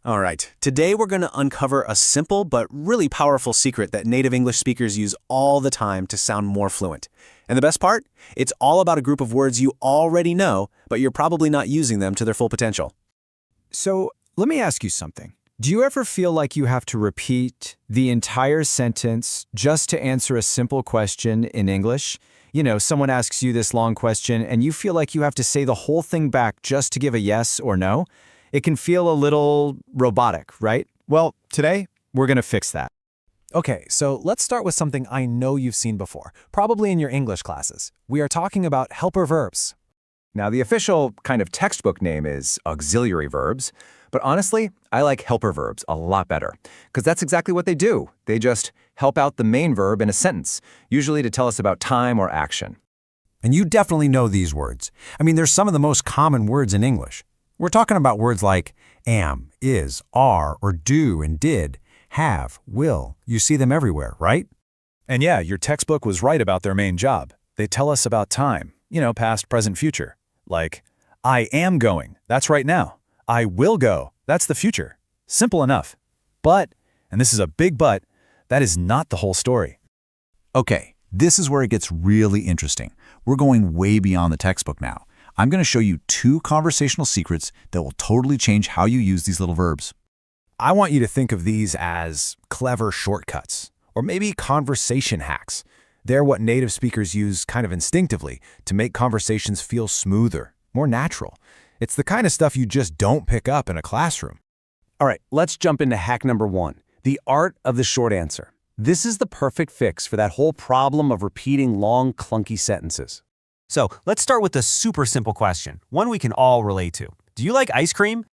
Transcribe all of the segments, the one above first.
All right, today we're going to uncover a simple but really powerful secret that native English speakers use all the time to sound more fluent. And the best part? It's all about a group of words you already know, but you're probably not using them to their full potential. So let me ask you something. Do you ever feel like you have to repeat the entire sentence just to answer a simple question in English? You know, someone asks you this long question and you feel like you have to say the whole thing back just to give a yes or no? It can feel a little robotic, right? Well, today, we're going to fix that. Okay, so let's start with something I know you've seen before, probably in your English classes. We are talking about helper verbs. Now, the official kind of textbook name is auxiliary verbs, but honestly, I like helper verbs a lot better, because that's exactly what they do. They just help out the main verb in a sentence, usually to tell us about time or action. And you definitely know these words. I mean, they're some of the most common words in English. We're talking about words like am, is, are, or do and did, have, will. You see them everywhere, right? And yeah, your textbook was right about their main job. They tell us about time, past, present, future. Like, I am going, that's right now. I will go, that's the future. Simple enough. But, and this is a big but, that is not the whole story. Okay, this is where it gets really interesting. We're going way beyond the textbook now. I'm going to show you 2 conversational secrets that will totally change how you use these little verbs. I want you to think of these as clever shortcuts, or maybe conversation hacks. They're what native speakers use kind of instinctively to make conversations feel smoother, more natural. It's the kind of stuff you just don't pick up in a classroom. All right, let's jump into hack number 1, the art of the short answer. This is the perfect fix for that whole problem of repeating long, clunky sentences. So let's start with a super simple question, one we can all relate to. Do you like ice cream?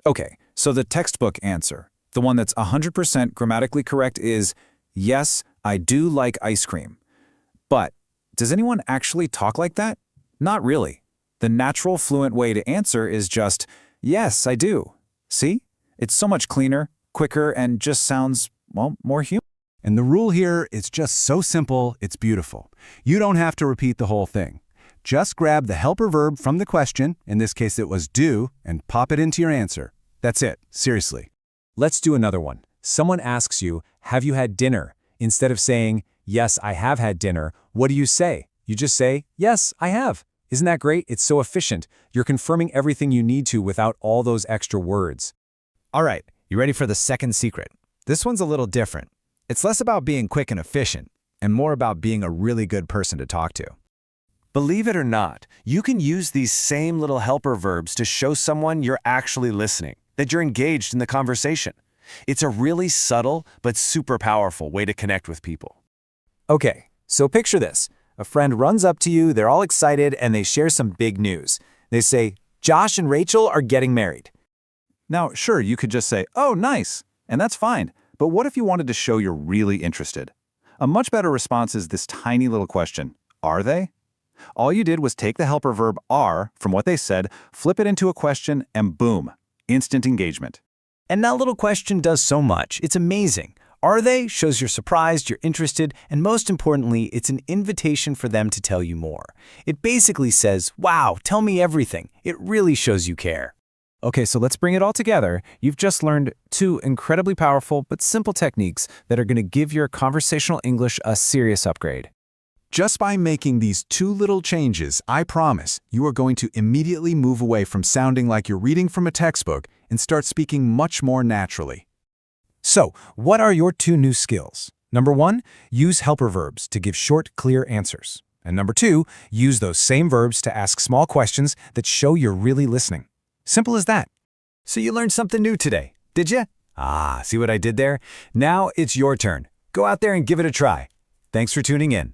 Okay, so the textbook answer, the one that's 100% grammatically correct is, yes, I do like ice cream. But does anyone actually talk like that? Not really. The natural, fluent way to answer is just, yes, I do. See? It's so much cleaner, quicker, and just sounds, well, more human. And the rule here is just so simple, it's beautiful. You don't have to repeat the whole thing. Just grab the helper verb from the question, in this case it was do, and pop it into your answer. That's it, seriously. Let's do another one. Someone asks you, have you had dinner? Instead of saying, yes, I have had dinner, what do you say? You just say, yes, I have. Isn't that great? It's so efficient. You're confirming everything you need to without all those extra words. All right, you ready for the second secret? This one's a little different. It's less about being quick and efficient, and more about being a really good person to talk to. Believe it or not, you can use these same little helper verbs to show someone you're actually listening, that you're engaged in the conversation. It's a really subtle but super powerful way to connect with people. Okay, so picture this. A friend runs up to you, they're all excited, and they share some big news. They say, Josh and Rachel are getting married. Now, sure, you could just say, oh, nice, and that's fine. But what if you wanted to show you're really interested? A much better response is this tiny little question, are they? All you did was take the helper verb are from what they said, flip it into a question, and boom, instant engagement. And that little question does so much. It's amazing. Are they shows you're surprised, you're interested, and most importantly, it's an invitation for them to tell you more. It basically says, wow, tell me everything. It really shows you care. Okay, so let's bring it all together. You've just learned 2 incredibly powerful but simple techniques that are going to give your conversational English a serious upgrade. Just by making these 2 little changes, I promise, you are going to immediately move away from sounding like you're reading from a textbook and start speaking much more naturally. So, what are your 2 new skills? Number 1, use helper verbs to give short, clear answers. And number 2, use those same verbs to ask small questions that show you're really listening. Simple as that. So you learned something new today, did you? See what I did there? Now it's your turn. Go out there and give it a try. Thanks for tuning in.